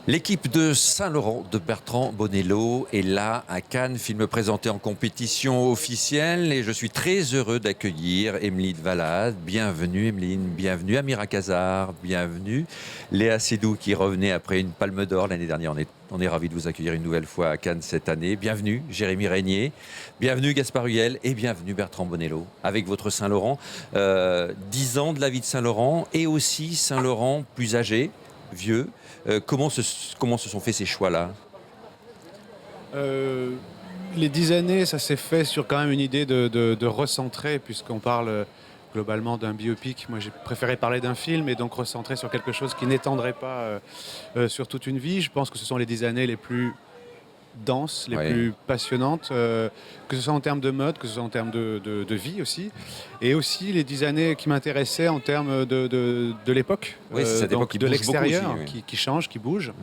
L'équipe de Saint-Laurent de Bertrand Bonello est là à Cannes, film présenté en compétition officielle et je suis très heureux d'accueillir Emeline Valade. Bienvenue Emeline, bienvenue Amira Kazar, bienvenue Léa Seydoux qui revenait après une palme d'or l'année dernière. On est ravis de vous accueillir une nouvelle fois à Cannes cette année. Bienvenue Jérémy Régnier, bienvenue Gaspard Huliel et bienvenue Bertrand Bonello avec votre Saint-Laurent. 10 ans de la vie de Saint-Laurent et aussi Saint-Laurent plus âgé, vieux. Comment se sont faits ces choix-là? Les 10 années, ça s'est fait sur quand même une idée de recentrer, puisqu'on parle globalement d'un biopic. Moi, j'ai préféré parler d'un film et donc recentrer sur quelque chose qui n'étendrait pas sur toute une vie. Je pense que ce sont les 10 années les plus denses, les plus passionnantes, que ce soit en termes de mode, que ce soit en termes de vie aussi, et aussi les 10 années qui m'intéressaient en termes de l'époque, donc de l'extérieur, qui change, qui bouge.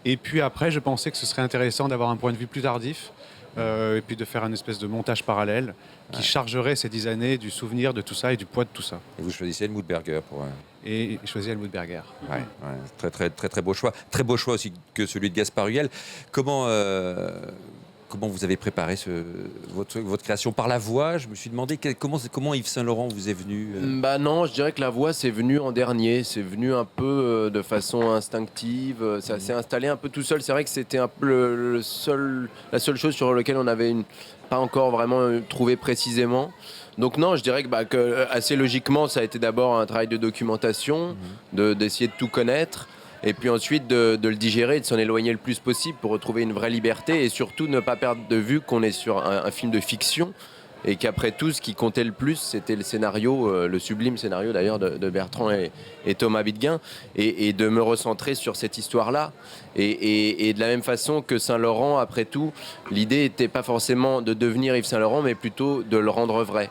Et puis après, je pensais que ce serait intéressant d'avoir un point de vue plus tardif, et puis de faire une espèce de montage parallèle qui chargerait ces 10 années du souvenir de tout ça et du poids de tout ça. Et vous choisissez Helmut Berger pour... Et choisir Helmut Berger. Très beau choix. Très beau choix aussi que celui de Gaspard Huliel. Comment vous avez préparé votre création? Par la voix? Je me suis demandé comment Yves Saint-Laurent vous est venu. Bah non, je dirais que la voix c'est venu en dernier. C'est venu un peu de façon instinctive. Ça s'est installé un peu tout seul. C'est vrai que c'était un peu la seule chose sur laquelle on avait pas encore vraiment trouvé précisément. Donc non, je dirais que assez logiquement, ça a été d'abord un travail de documentation, d'essayer de tout connaître, et puis ensuite de le digérer, de s'en éloigner le plus possible pour retrouver une vraie liberté, et surtout ne pas perdre de vue qu'on est sur un film de fiction, et qu'après tout, ce qui comptait le plus, c'était le scénario, le sublime scénario d'ailleurs de Bertrand et Thomas Bidguin, et de me recentrer sur cette histoire-là. Et de la même façon que Saint-Laurent, après tout, l'idée n'était pas forcément de devenir Yves Saint-Laurent, mais plutôt de le rendre vrai.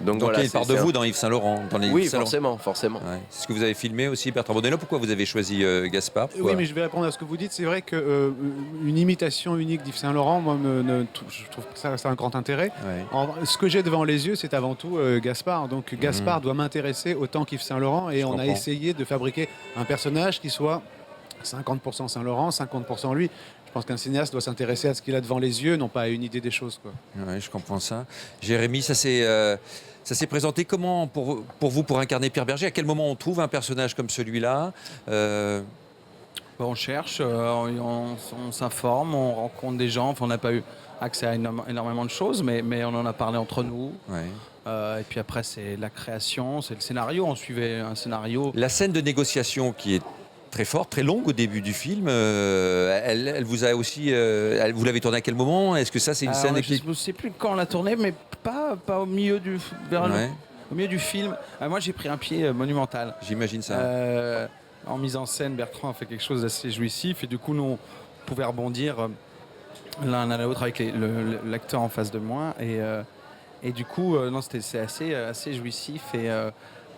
Donc voilà, il part de vous dans Yves Saint-Laurent, oui, forcément. Ouais. C'est ce que vous avez filmé aussi, Bertrand Bonello. Pourquoi vous avez choisi Gaspard? Oui, mais je vais répondre à ce que vous dites. C'est vrai qu'une imitation unique d'Yves Saint-Laurent, moi, je trouve que ça a un grand intérêt. Ouais. Ce que j'ai devant les yeux, c'est avant tout Gaspard. Donc Gaspard doit m'intéresser autant qu'Yves Saint-Laurent. Et on a essayé de fabriquer un personnage qui soit 50% Saint-Laurent, 50% lui. Je pense qu'un cinéaste doit s'intéresser à ce qu'il a devant les yeux, non pas à une idée des choses, quoi. Oui, je comprends ça. Jérémy, ça s'est présenté comment pour vous, pour incarner Pierre Berger? À quel moment on trouve un personnage comme celui-là? On cherche, on s'informe, on rencontre des gens. Enfin, on n'a pas eu accès à énormément de choses, mais on en a parlé entre nous. Ouais. Et puis après, c'est la création, c'est le scénario. On suivait un scénario. La scène de négociation qui est très forte, très longue au début du film. Elle vous a aussi... vous l'avez tournée à quel moment? Est-ce que ça, c'est une scène... Je ne sais plus quand on l'a tournée, mais pas au milieu du... Au milieu du film. Moi, j'ai pris un pied monumental. J'imagine ça. En mise en scène, Bertrand a fait quelque chose d'assez jouissif. Et du coup, nous, on pouvait rebondir l'un à l'autre avec l'acteur en face de moi. Et du coup, c'est assez jouissif. Et...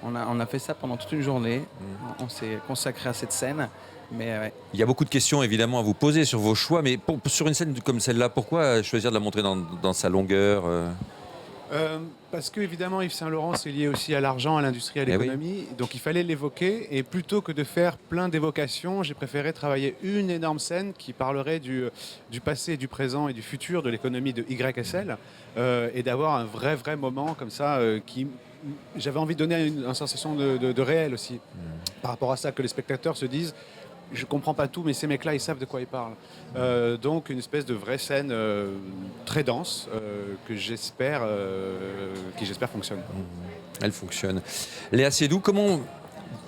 On a fait ça pendant toute une journée. On s'est consacré à cette scène. Mais il y a beaucoup de questions évidemment à vous poser sur vos choix, mais sur une scène comme celle-là, pourquoi choisir de la montrer dans sa longueur? Parce que évidemment Yves Saint-Laurent c'est lié aussi à l'argent, à l'industrie, à l'économie. Oui. Donc il fallait l'évoquer, et plutôt que de faire plein d'évocations, j'ai préféré travailler une énorme scène qui parlerait du passé, du présent et du futur de l'économie de YSL, et d'avoir un vrai moment comme ça qui... J'avais envie de donner une sensation de réel aussi, par rapport à ça, que les spectateurs se disent je comprends pas tout, mais ces mecs-là, ils savent de quoi ils parlent. Donc une espèce de vraie scène très dense qui j'espère fonctionne. Elle fonctionne. Léa Seydoux, comment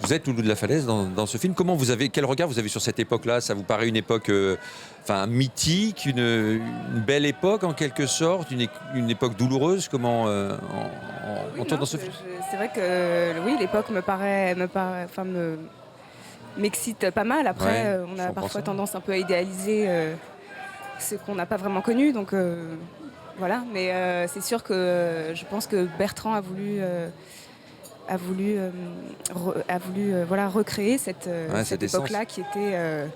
vous êtes Loulou de la Falaise dans ce film? Quel regard vous avez sur cette époque-là? Ça vous paraît une époque mythique, une belle époque en quelque sorte, une époque douloureuse? Comment on tourne dans ce film? C'est vrai que oui, l'époque m'excite pas mal. Après, on a parfois tendance un peu à idéaliser ce qu'on n'a pas vraiment connu. Donc voilà, mais c'est sûr que je pense que Bertrand a voulu recréer cette époque-là qui était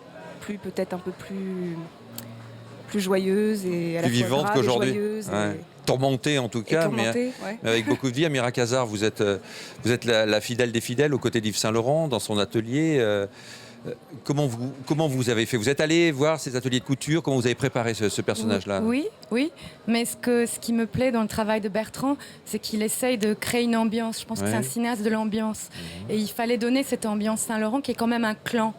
peut-être un peu plus joyeuse et à la fois vivante qu'aujourd'hui. Tourmentée en tout cas, mais avec beaucoup de vie. Amira Kazar, vous êtes la fidèle des fidèles aux côtés d'Yves Saint-Laurent dans son atelier. Comment vous avez fait? Vous êtes allé voir ces ateliers de couture? Comment vous avez préparé ce personnage-là? Oui, oui. Mais ce qui me plaît dans le travail de Bertrand, c'est qu'il essaye de créer une ambiance. Je pense que c'est un cinéaste de l'ambiance. Et il fallait donner cette ambiance Saint-Laurent qui est quand même un clan.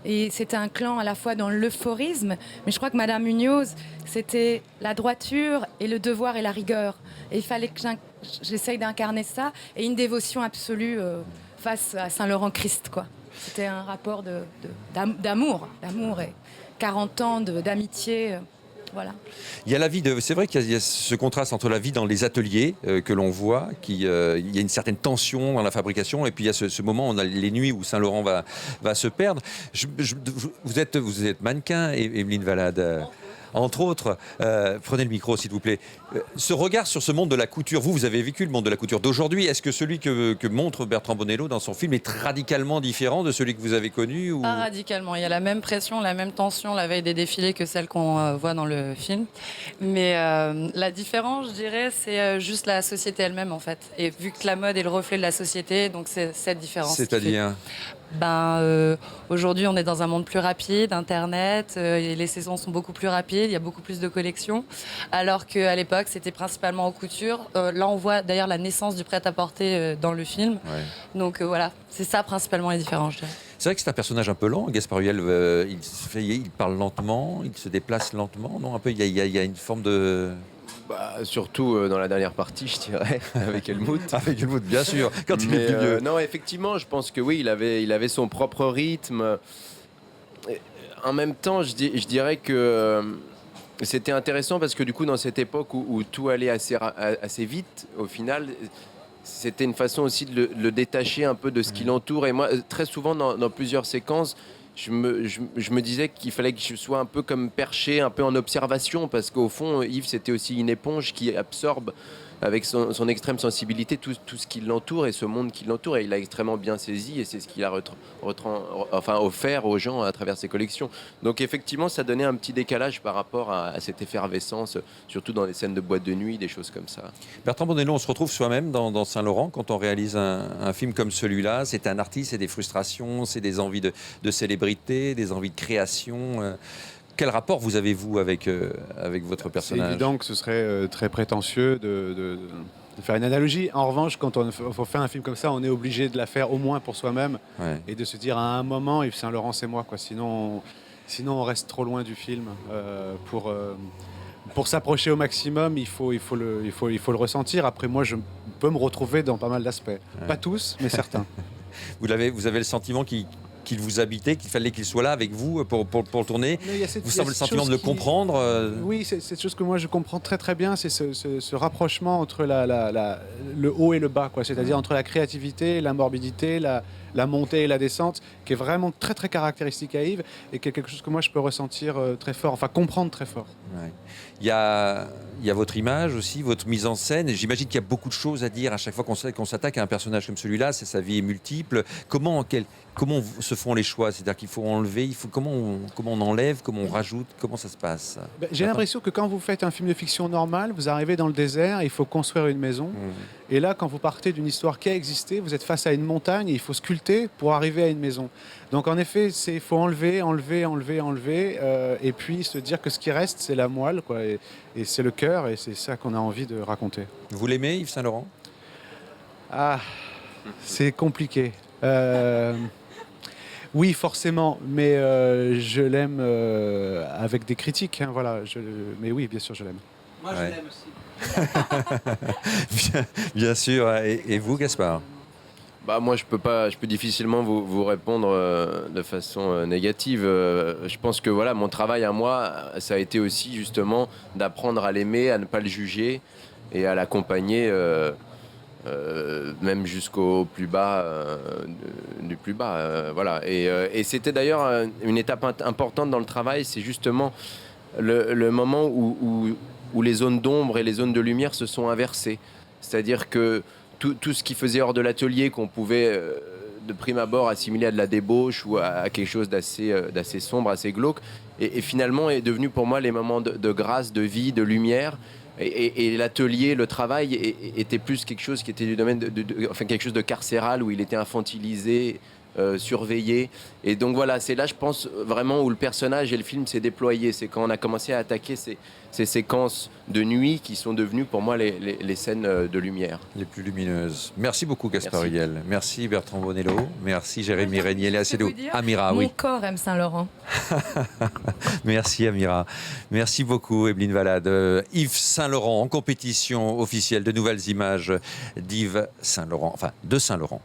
Et c'était un clan à la fois dans l'euphorisme, mais je crois que Madame Munoz, c'était la droiture et le devoir et la rigueur. Et il fallait que j'essaye d'incarner ça et une dévotion absolue face à Saint-Laurent-Christ, quoi. C'était un rapport d'amour et 40 ans d'amitié. Voilà. Il y a la vie c'est vrai qu'il y a ce contraste entre la vie dans les ateliers que l'on voit, il y a une certaine tension dans la fabrication, et puis il y a ce moment, on a les nuits où Saint-Laurent va se perdre. Vous êtes mannequin, Emeline Valade. Entre autres, prenez le micro s'il vous plaît. Ce regard sur ce monde de la couture, vous avez vécu le monde de la couture d'aujourd'hui. Est-ce que celui que montre Bertrand Bonello dans son film est radicalement différent de celui que vous avez connu ou... Pas radicalement. Il y a la même pression, la même tension la veille des défilés que celle qu'on voit dans le film. Mais la différence, je dirais, c'est juste la société elle-même en fait. Et vu que la mode est le reflet de la société, donc c'est cette différence. C'est-à-dire aujourd'hui, on est dans un monde plus rapide, Internet, les saisons sont beaucoup plus rapides, il y a beaucoup plus de collections, alors qu'à l'époque, c'était principalement en couture. Là, on voit d'ailleurs la naissance du prêt-à-porter dans le film. Ouais. Donc voilà, c'est ça principalement les différences, je dirais. C'est vrai que c'est un personnage un peu lent, Gaspard Huliel, il parle lentement, il se déplace lentement, non? Un peu, il y a une forme de... Surtout dans la dernière partie, je dirais, avec Helmut. Avec Helmut, bien sûr. Quand il est plus vieux. Non, effectivement, je pense que oui, il avait son propre rythme. En même temps, je dirais que c'était intéressant parce que du coup, dans cette époque où tout allait assez vite, au final, c'était une façon aussi de le détacher un peu de ce qui l'entoure. Et moi, très souvent, dans plusieurs séquences, je me disais qu'il fallait que je sois un peu comme perché, un peu en observation, parce qu'au fond, Yves, c'était aussi une éponge qui absorbe avec son extrême sensibilité tout ce qui l'entoure et ce monde qui l'entoure. Et il a extrêmement bien saisi, et c'est ce qu'il a offert aux gens à travers ses collections. Donc effectivement, ça donnait un petit décalage par rapport à cette effervescence, surtout dans les scènes de boîte de nuit, des choses comme ça. Bertrand Bonello, on se retrouve soi-même dans Saint-Laurent quand on réalise un film comme celui-là. C'est un artiste, c'est des frustrations, c'est des envies de célébrité, des envies de création. Quel rapport vous avez-vous avec votre personnage? C'est évident que ce serait très prétentieux de faire une analogie. En revanche, quand on faut faire un film comme ça, on est obligé de la faire au moins pour soi-même et de se dire à un moment, Yves Saint-Laurent, c'est moi, quoi. Sinon, on reste trop loin du film. Pour s'approcher au maximum, il faut le ressentir. Après, moi, je peux me retrouver dans pas mal d'aspects. Pas tous, mais certains. Vous avez le sentiment qu'il vous habitait, qu'il fallait qu'il soit là avec vous pour le tourner. Vous avez le sentiment de le comprendre Oui, c'est cette chose que moi je comprends très très bien, c'est ce rapprochement entre le haut et le bas, quoi. C'est-à-dire entre la créativité, la morbidité, la montée et la descente, qui est vraiment très très caractéristique à Yves et qui est quelque chose que moi je peux ressentir très fort, enfin comprendre très fort. Ouais. Il y a votre image aussi, votre mise en scène. J'imagine qu'il y a beaucoup de choses à dire à chaque fois qu'on s'attaque à un personnage comme celui-là. Sa vie est multiple. Comment se font les choix? C'est-à-dire qu'il faut enlever, comment on enlève, comment on rajoute, comment ça se passe? J'ai l'impression que quand vous faites un film de fiction normal, vous arrivez dans le désert, il faut construire une maison. Et là, quand vous partez d'une histoire qui a existé, vous êtes face à une montagne et il faut sculpter pour arriver à une maison. Donc en effet, il faut enlever, et puis se dire que ce qui reste, c'est la moelle, quoi, et c'est le cœur, et c'est ça qu'on a envie de raconter. Vous l'aimez, Yves Saint-Laurent? C'est compliqué. Oui, forcément, mais je l'aime avec des critiques. Hein, voilà, mais oui, bien sûr, je l'aime. Moi, je l'aime aussi. bien sûr. Et vous, Gaspard? Moi, je peux difficilement vous répondre de façon négative. Je pense que voilà, mon travail à moi, ça a été aussi justement d'apprendre à l'aimer, à ne pas le juger et à l'accompagner. Même jusqu'au plus bas du plus bas. Voilà. Et c'était d'ailleurs une étape importante dans le travail, c'est justement le moment où les zones d'ombre et les zones de lumière se sont inversées. C'est-à-dire que tout ce qui faisait hors de l'atelier, qu'on pouvait de prime abord assimiler à de la débauche ou à quelque chose d'assez sombre, assez glauque, et finalement est devenu pour moi les moments de grâce, de vie, de lumière. Et l'atelier, le travail était plus quelque chose qui était du domaine enfin quelque chose de carcéral, où il était infantilisé surveillé. Et donc voilà, c'est là, je pense, vraiment où le personnage et le film s'est déployé. C'est quand on a commencé à attaquer ces séquences de nuit qui sont devenues pour moi les scènes de lumière. Les plus lumineuses. Merci beaucoup Gaspard Ulliel. Merci Bertrand Bonello. Merci Jérémy Régnier. Léa Seydoux. Amira, mon oui. corps aime Saint-Laurent. Merci Amira. Merci beaucoup Evelyne Valade. Yves Saint-Laurent en compétition officielle de nouvelles images d'Yves Saint-Laurent, enfin de Saint-Laurent.